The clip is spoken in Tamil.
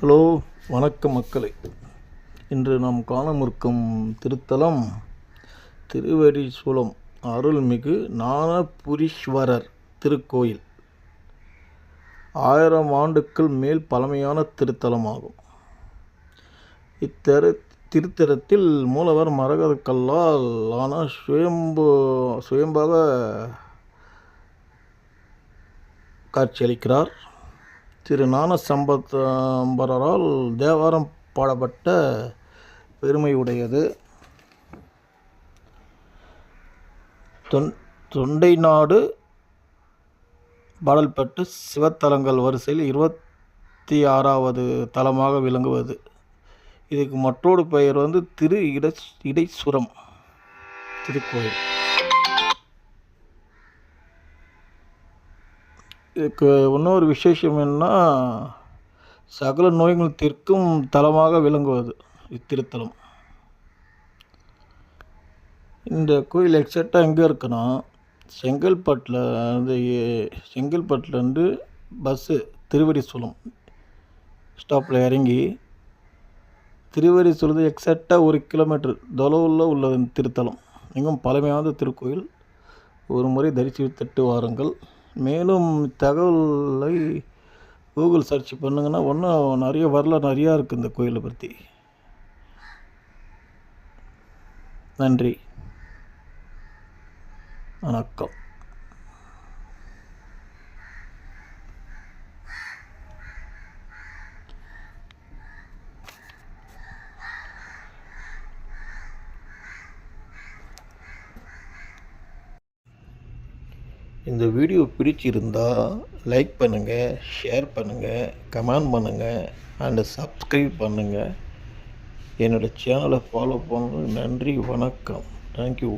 ஹலோ, வணக்கம் மக்களே. இன்று நாம் காணவிருக்கும் திருத்தலம் திருவெரிசூலம் அருள்மிகு ஞானபுரீஸ்வரர் திருக்கோயில். 1000 ஆண்டுகள் மேல் பழமையான திருத்தலமாகும். திருத்தலத்தில் மூலவர் மரகத கல்லால் ஆன சுயம்பாக காட்சியளிக்கிறார். திரு ஞான சம்பந்தரால் தேவாரம் பாடப்பட்ட பெருமையுடையது. தொண்டை நாடு பாடல் பெற்று சிவத்தலங்கள் வரிசையில் 26வது தலமாக விளங்குவது. இதுக்கு மற்றொரு பெயர் திரு இடைச்சுரம் திருக்கோயில். இதுக்கு இன்னொரு விசேஷம் என்ன, சகல நோய்கள் தீர்க்கும் தலமாக விளங்குவது இத்திருத்தலம். இந்த கோயில் எக்ஸாக்டாக எங்கே இருக்குன்னா, செங்கல்பட்டுலேருந்து பஸ்ஸு திருவெரிசூலம் ஸ்டாப்பில் இறங்கி திருவெரிசூலத்து எக்ஸாக்டாக 1 கிலோமீட்டர் தொலைவில் உள்ளது திருத்தலம். மிகவும் பழமையான திருக்கோயில். ஒரு முறை தரிசித்துட்டு வாருங்கள். மேலும் தகவலை கூகுள் சர்ச் பண்ணுங்கன்னா இன்னும் நிறைய வரலாறு நிறையா இருக்குது இந்த கோயிலை பற்றி. நன்றி, வணக்கம். இந்த வீடியோ பிடிச்சிருந்தால் லைக் பண்ணுங்கள், ஷேர் பண்ணுங்கள், கமெண்ட் பண்ணுங்கள் அண்டு சப்ஸ்கிரைப் பண்ணுங்கள். என்னோடய சேனலை ஃபாலோ பண்ணுங்கள். நன்றி, வணக்கம். தேங்க்யூ.